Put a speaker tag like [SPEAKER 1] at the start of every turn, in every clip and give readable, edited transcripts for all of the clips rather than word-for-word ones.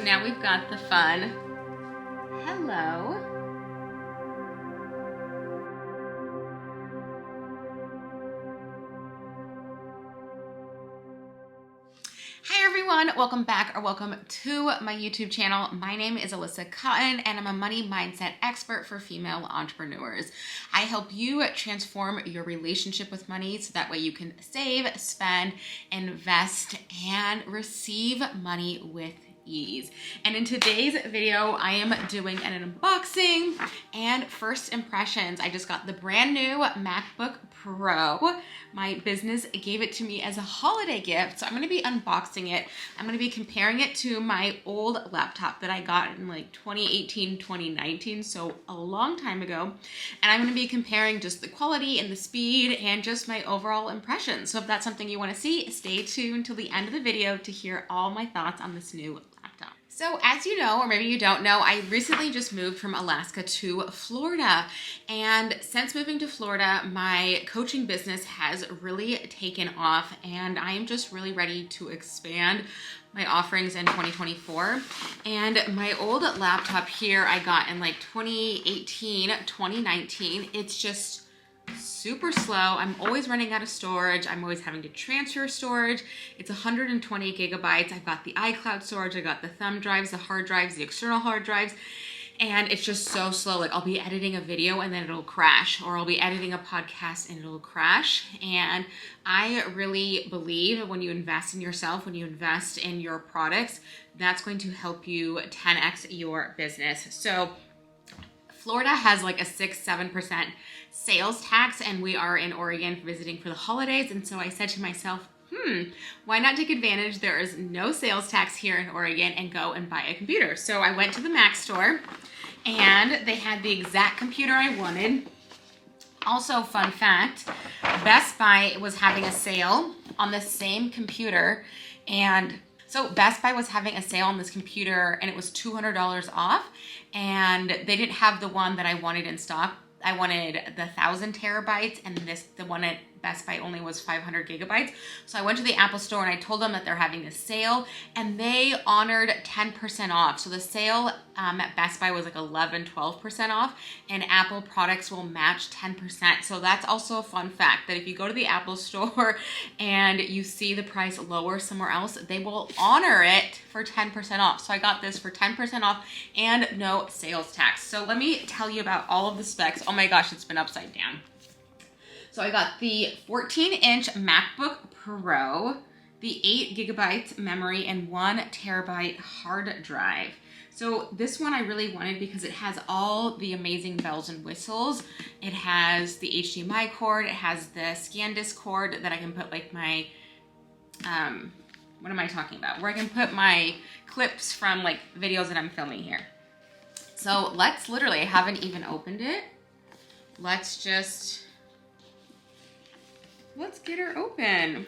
[SPEAKER 1] So now we've got the fun. Hello. Hi everyone, welcome back or welcome to my YouTube channel. My name is Alyssa Cotten and I'm a money mindset expert for female entrepreneurs. I help you transform your relationship with money so that way you can save, spend, invest, and receive money with ease. And in today's video, I am doing an unboxing and first impressions. I just got the brand new MacBook Pro. My business gave it to me as a holiday gift, so I'm gonna be unboxing it. I'm gonna be comparing it to my old laptop that I got in like 2018, 2019, so a long time ago. And I'm gonna be comparing just the quality and the speed and just my overall impressions. So if that's something you wanna see, stay tuned till the end of the video to hear all my thoughts on this new laptop. So as you know, or maybe you don't know, I recently just moved from Alaska to Florida. And since moving to Florida, my coaching business has really taken off and I am just really ready to expand my offerings in 2024. And my old laptop here I got in like 2018, 2019. It's just super slow. I'm always running out of storage. I'm always having to transfer storage. It's 120 gigabytes. I've got the iCloud storage. I got the thumb drives, the hard drives, the external hard drives, and it's just so slow. Like I'll be editing a video and then it'll crash, or I'll be editing a podcast and it'll crash. And I really believe when you invest in yourself, when you invest in your products, that's going to help you 10x your business. So Florida has like a 6-7% sales tax, and we are in Oregon visiting for the holidays. And so I said to myself, why not take advantage? There is no sales tax here in Oregon and go and buy a computer. So I went to the Mac store and they had the exact computer I wanted. Also, fun fact, Best Buy was having a sale on the same computer, and so Best Buy was having a sale on this computer and it was $200 off, and they didn't have the one that I wanted in stock. I wanted the 1,000 terabytes, and the one at Best Buy only was 500 gigabytes. So I went to the Apple store and I told them that they're having a sale, and they honored 10% off. So the sale at Best Buy was like 11-12% off, and Apple products will match 10%. So that's also a fun fact, that if you go to the Apple store and you see the price lower somewhere else, they will honor it for 10% off. So I got this for 10% off and no sales tax. So let me tell you about all of the specs. Oh my gosh, it's been upside down. So I got the 14-inch MacBook Pro, the 8 gigabytes memory, and 1 terabyte hard drive. So this one I really wanted because it has all the amazing bells and whistles. It has the HDMI cord, it has the SanDisk cord that I can put like my, what am I talking about? Where I can put my clips from like videos that I'm filming here. So let's literally, I haven't even opened it. Let's get her open.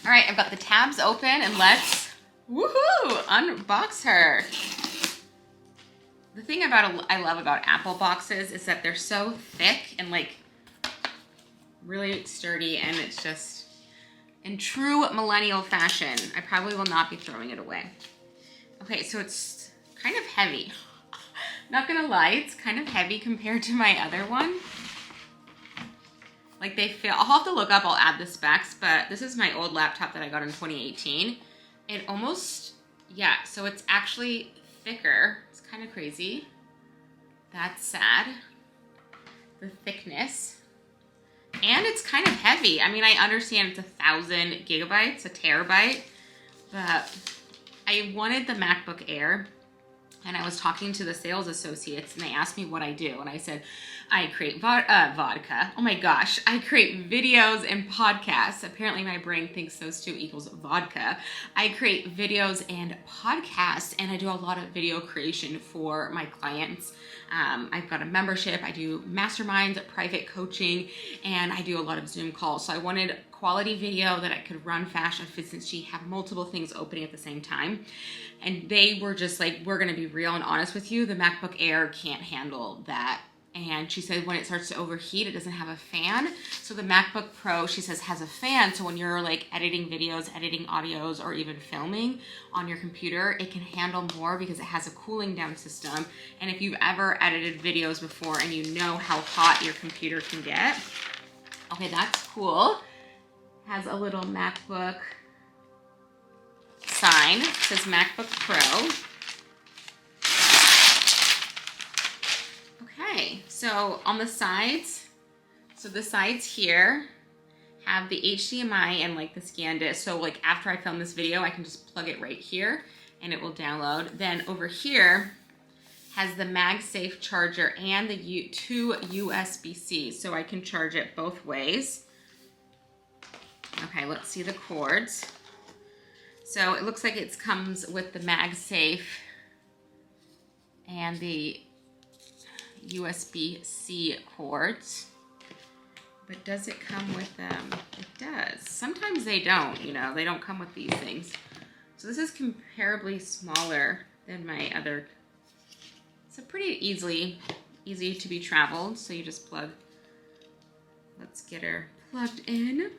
[SPEAKER 1] All right, I've got the tabs open and let's, woohoo, unbox her. The thing I love about Apple boxes is that they're so thick and like really sturdy, and it's just in true millennial fashion. I probably will not be throwing it away. Okay, so it's kind of heavy. Not gonna lie, it's kind of heavy compared to my other one. Like they feel, I'll have to look up, I'll add the specs, but this is my old laptop that I got in 2018. It almost, yeah, so it's actually thicker. It's kind of crazy. That's sad. The thickness. And it's kind of heavy. I mean, I understand it's 1,000 gigabytes, a terabyte, but I wanted the MacBook Air. And I was talking to the sales associates and they asked me what I do. And I said, I create vodka. Oh my gosh. I create videos and podcasts. Apparently my brain thinks those two equals vodka. I create videos and podcasts, and I do a lot of video creation for my clients. I've got a membership. I do masterminds, private coaching, and I do a lot of Zoom calls. So I wanted quality video that I could run fast, efficiency, have multiple things opening at the same time. And they were just like, we're gonna be real and honest with you, the MacBook Air can't handle that. And she said when it starts to overheat, it doesn't have a fan. So the MacBook Pro, she says, has a fan. So when you're like editing videos, editing audios, or even filming on your computer, it can handle more because it has a cooling down system. And if you've ever edited videos before and you know how hot your computer can get, okay, that's cool. Has a little MacBook sign. It says MacBook Pro. Okay, so on the sides, so the sides here have the HDMI and like the scan disc. So like after I film this video, I can just plug it right here and it will download. Then over here has the MagSafe charger and the two USB-C, so I can charge it both ways. Okay, let's see the cords. So it looks like it comes with the MagSafe and the USB-C cords. But does it come with them? It does. Sometimes they don't, you know, they don't come with these things. So this is comparably smaller than my other. It's a pretty easy to be traveled. So you just plug, let's get her plugged in.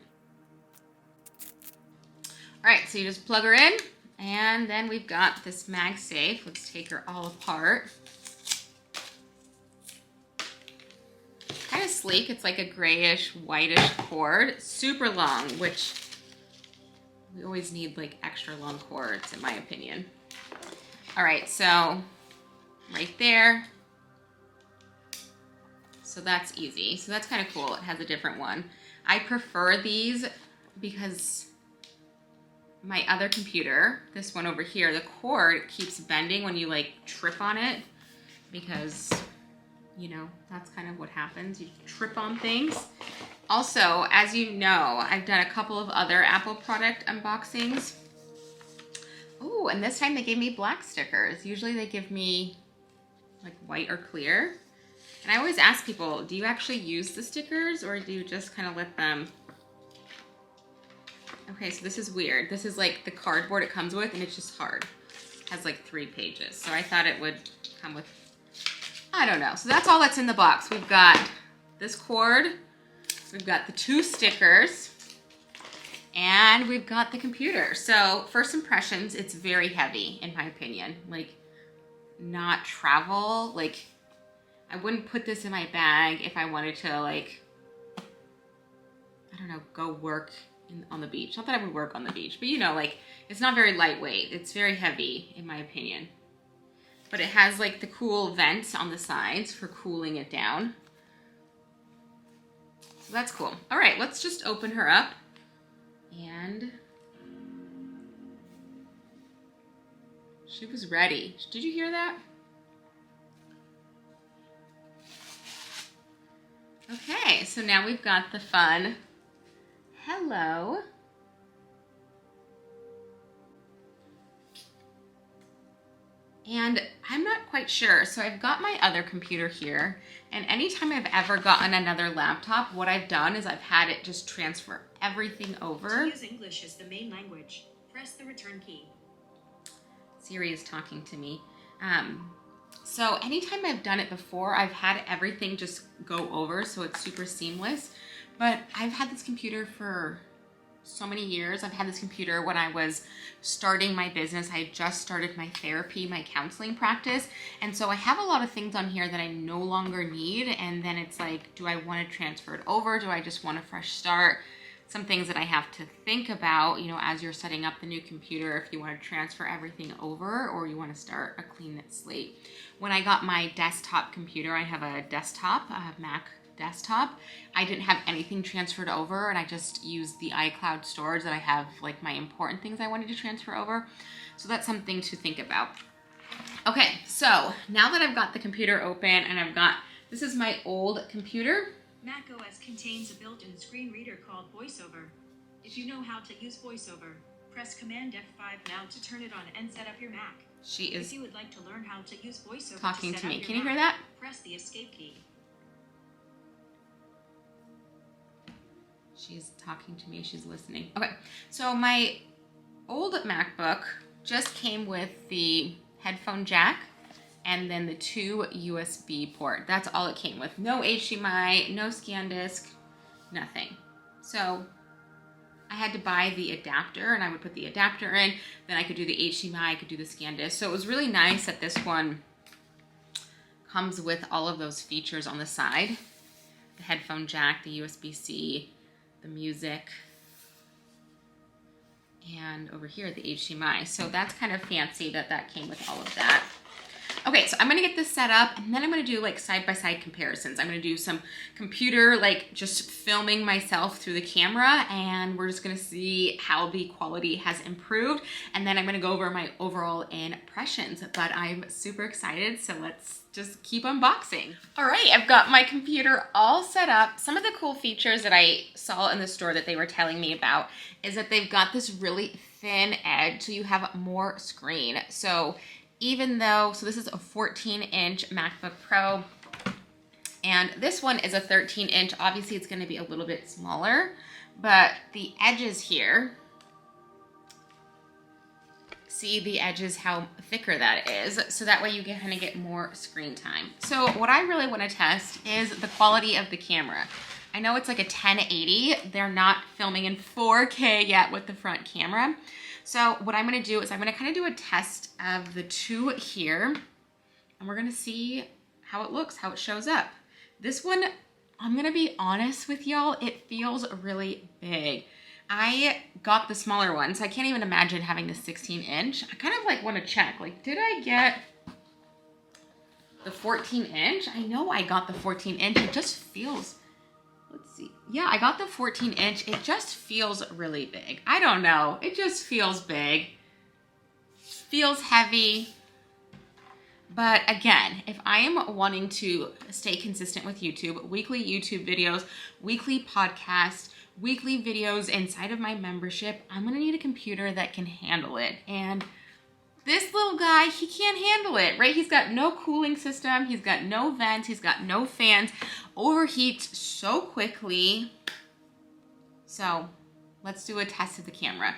[SPEAKER 1] All right, so you just plug her in, and then we've got this MagSafe. Let's take her all apart. Kind of sleek. It's like a grayish, whitish cord. Super long, which we always need like extra long cords, in my opinion. All right, so right there. So that's easy. So that's kind of cool. It has a different one. I prefer these because my other computer, this one over here, the cord keeps bending when you like trip on it because, you know, that's kind of what happens. You trip on things. Also, as you know, I've done a couple of other Apple product unboxings. Oh, and this time they gave me black stickers. Usually they give me like white or clear. And I always ask people, do you actually use the stickers or do you just kind of let them? Okay, so this is weird. This is like the cardboard it comes with and it's just hard. It has like 3 pages. So I thought it would come with, I don't know. So that's all that's in the box. We've got this cord, we've got the 2 stickers, and we've got the computer. So first impressions, it's very heavy in my opinion. Like not travel, like I wouldn't put this in my bag if I wanted to like, I don't know, go work on the beach. Not that I would work on the beach, but you know, like it's not very lightweight. It's very heavy in my opinion. But it has like the cool vents on the sides for cooling it down. So that's cool. All right, let's just open her up. And she was ready. Did you hear that? Okay, so now we've got the fun hello. And I'm not quite sure. So I've got my other computer here, and anytime I've ever gotten another laptop, what I've done is I've had it just transfer everything over.
[SPEAKER 2] To use English as the main language, press the return key.
[SPEAKER 1] Siri is talking to me. So anytime I've done it before, I've had everything just go over, so it's super seamless. But I've had this computer for so many years. I've had this computer when I was starting my business. I had just started my therapy, my counseling practice. And so I have a lot of things on here that I no longer need. And then it's like, do I want to transfer it over? Do I just want a fresh start? Some things that I have to think about, you know, as you're setting up the new computer, if you want to transfer everything over or you want to start a clean slate. When I got my desktop computer, I have a desktop, a Mac desktop. I didn't have anything transferred over, and I just used the iCloud storage that I have like my important things I wanted to transfer over. So that's something to think about. Okay, so now that I've got the computer open and I've got, this is my old computer.
[SPEAKER 2] macOS contains a built-in screen reader called VoiceOver. If you know how to use VoiceOver, press Command F5 now to turn it on and set up your Mac.
[SPEAKER 1] She is
[SPEAKER 2] if you would like to learn how to use VoiceOver
[SPEAKER 1] talking to me.
[SPEAKER 2] Can
[SPEAKER 1] you hear that?
[SPEAKER 2] Press the Escape key.
[SPEAKER 1] She's talking to me. She's listening. Okay, so my old MacBook just came with the headphone jack and then the 2 USB port. That's all it came with. No HDMI, no scan disc, nothing. So I had to buy the adapter, and I would put the adapter in, then I could do the HDMI, I could do the scan disc. So it was really nice that this one comes with all of those features on the side. The headphone jack, the USB-C, the music, and over here the HDMI. So that's kind of fancy that that came with all of that. Okay, so I'm gonna get this set up, and then I'm gonna do like side-by-side comparisons. I'm gonna do some computer, like just filming myself through the camera, and we're just gonna see how the quality has improved, and then I'm gonna go over my overall impressions. But I'm super excited, so let's just keep unboxing. All right, I've got my computer all set up. Some of the cool features that I saw in the store that they were telling me about is that they've got this really thin edge, so you have more screen. So even though, so this is a 14-inch MacBook Pro, and this one is a 13-inch. Obviously, it's gonna be a little bit smaller, but the edges here, see the edges, how thicker that is, so that way you kind of get more screen time. So what I really wanna test is the quality of the camera. I know it's like a 1080. They're not filming in 4K yet with the front camera. So what I'm gonna do is I'm gonna kind of do a test of the 2 here, and we're gonna see how it looks, how it shows up. This one, I'm gonna be honest with y'all, it feels really big. I got the smaller one, so I can't even imagine having the 16-inch. I kind of like wanna check, like, did I get the 14-inch? I know I got the 14-inch, it just feels, let's see. Yeah, I got the 14-inch. It just feels really big. I don't know. It just feels big. Feels heavy. But again, if I am wanting to stay consistent with YouTube, weekly YouTube videos, weekly podcasts, weekly videos inside of my membership, I'm gonna need a computer that can handle it. And this little guy, he can't handle it, right? He's got no cooling system, he's got no vents, he's got no fans, overheats so quickly. So let's do a test of the camera.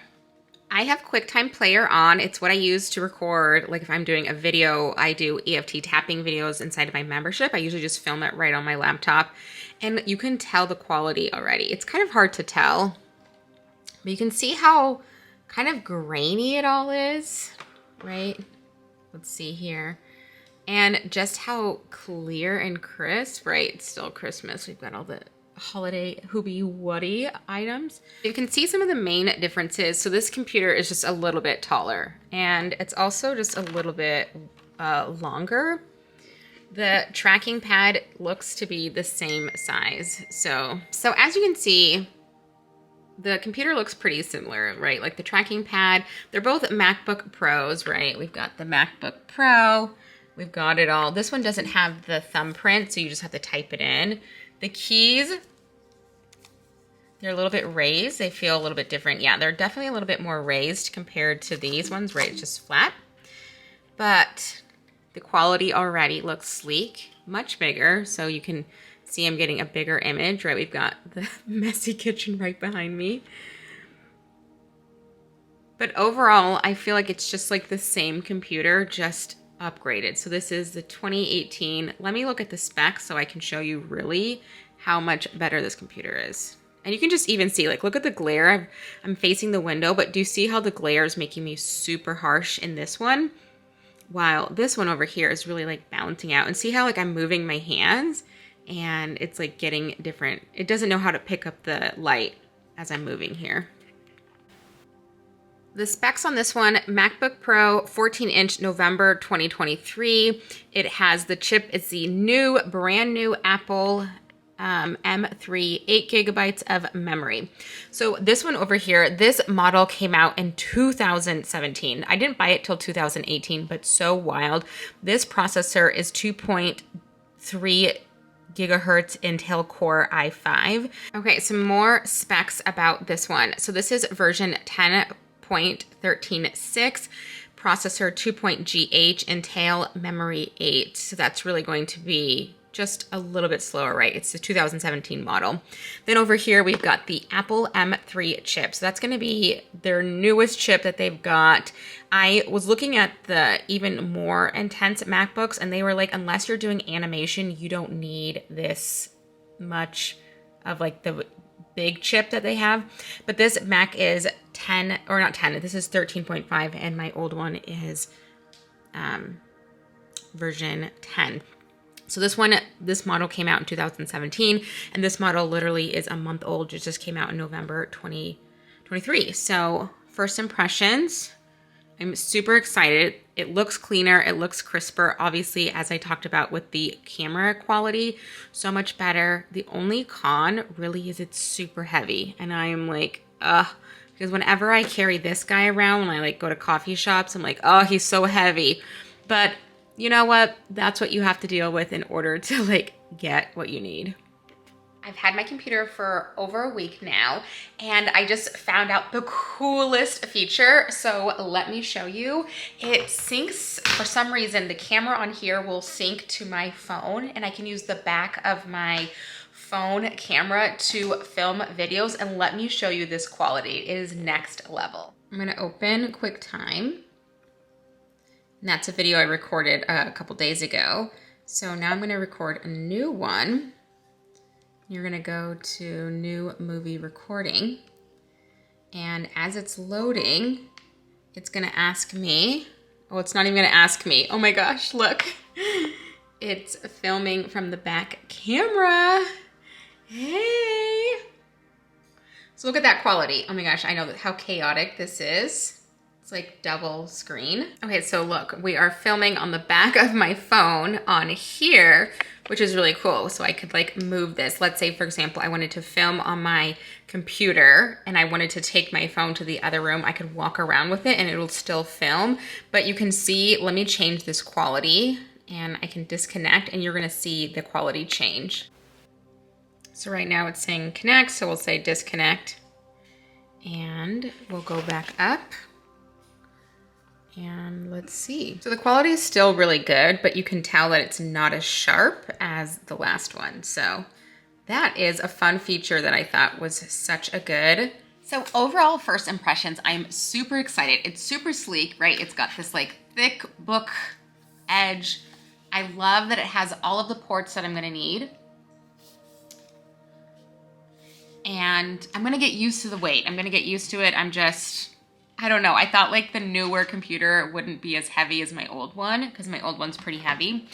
[SPEAKER 1] I have QuickTime Player on. It's what I use to record, like if I'm doing a video, I do EFT tapping videos inside of my membership. I usually just film it right on my laptop, and you can tell the quality already. It's kind of hard to tell, but you can see how kind of grainy it all is. Right? Let's see here. And just how clear and crisp, right? It's still Christmas. We've got all the holiday hoobie woody items. You can see some of the main differences. So this computer is just a little bit taller, and it's also just a little bit longer. The tracking pad looks to be the same size. So as you can see, the computer looks pretty similar, right? Like the tracking pad, they're both MacBook Pros, right? We've got the MacBook Pro, we've got it all. This one doesn't have the thumbprint, so you just have to type it in. The keys, they're a little bit raised. They feel a little bit different. Yeah, they're definitely a little bit more raised compared to these ones, right? It's just flat. But the quality already looks sleek, much bigger, so you can see I'm getting a bigger image, right? We've got the messy kitchen right behind me. But overall, I feel like it's just like the same computer, just upgraded. So this is the 2018. Let me look at the specs so I can show you really how much better this computer is. And you can just even see, like, look at the glare. I'm facing the window, but do you see how the glare is making me super harsh in this one? While this one over here is really like balancing out. And see how like I'm moving my hands? And it's like getting different. It doesn't know how to pick up the light as I'm moving here. The specs on this one, MacBook Pro 14-inch November 2023. It has the chip, it's the brand new Apple M3, 8 gigabytes of memory. So this one over here, this model came out in 2017. I didn't buy it till 2018, but so wild. This processor is 2.3 gigahertz Intel Core i5. Okay, some more specs about this one. So this is version 10.13.6, processor 2.GH, Intel memory 8. So that's really going to be just a little bit slower, right? It's the 2017 model. Then over here, we've got the Apple M3 chip. So that's gonna be their newest chip that they've got. I was looking at the even more intense MacBooks and they were like, unless you're doing animation, you don't need this much of like the big chip that they have. But this Mac is 10, or not 10, this is 13.5 and my old one is version 10. So this model came out in 2017 and this model literally is a month old. It just came out in November 2023. So first impressions, I'm super excited. It looks cleaner, it looks crisper. Obviously, as I talked about with the camera quality, so much better. The only con really is it's super heavy. And I'm like, because whenever I carry this guy around, when I like go to coffee shops, I'm like, oh, he's so heavy. But you know what? That's what you have to deal with in order to like get what you need. I've had my computer for over a week now, and I just found out the coolest feature. So let me show you. It syncs, for some reason, the camera on here will sync to my phone, and I can use the back of my phone camera to film videos. And let me show you this quality. It is next level. I'm gonna open QuickTime. And that's a video I recorded a couple days ago. So now I'm gonna record a new one. You're gonna go to new movie recording. And as it's loading, it's gonna ask me, oh, it's not even gonna ask me. Oh my gosh, look. It's filming from the back camera. Hey. So look at that quality. Oh my gosh, I know how chaotic this is. It's like double screen. Okay, so look, we are filming on the back of my phone on here, which is really cool. So I could like move this. Let's say, for example, I wanted to film on my computer and I wanted to take my phone to the other room. I could walk around with it and it'll still film. But you can see, let me change this quality and I can disconnect and you're gonna see the quality change. So right now it's saying connect, so we'll say disconnect and we'll go back up. And let's see. So the quality is still really good, but you can tell that it's not as sharp as the last one. So that is a fun feature that I thought was such a good. So overall first impressions, I'm super excited. It's super sleek, right? It's got this like thick book edge. I love that it has all of the ports that I'm gonna need. And I'm gonna get used to the weight. I'm gonna get used to it. I don't know. I thought like the newer computer wouldn't be as heavy as my old one because my old one's pretty heavy.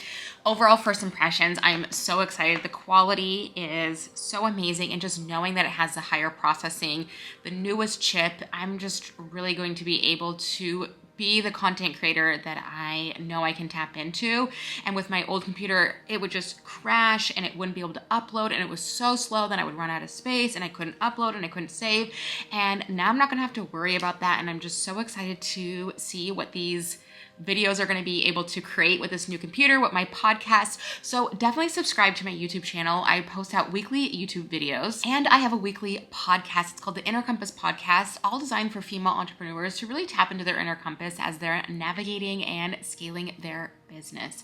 [SPEAKER 1] Overall first impressions, I'm so excited. The quality is so amazing and just knowing that it has the higher processing, the newest chip, I'm just really going to be able to be the content creator that I know I can tap into. And with my old computer, it would just crash and it wouldn't be able to upload and it was so slow that I would run out of space and I couldn't upload and I couldn't save. And now I'm not gonna have to worry about that. And I'm just so excited to see what these videos are going to be able to create with this new computer, with my podcast. So definitely subscribe to my YouTube channel. I post out weekly YouTube videos and I have a weekly podcast. It's called the Inner Compass Podcast, all designed for female entrepreneurs to really tap into their inner compass as they're navigating and scaling their business.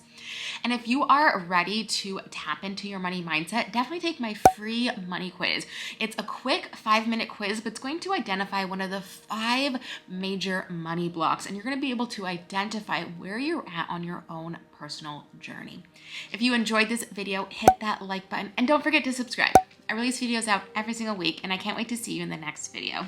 [SPEAKER 1] And if you are ready to tap into your money mindset, definitely take my free money quiz. It's a quick 5-minute quiz, but it's going to identify one of the 5 major money blocks. And you're going to be able to identify where you're at on your own personal journey. If you enjoyed this video, hit that like button and don't forget to subscribe. I release videos out every single week and I can't wait to see you in the next video.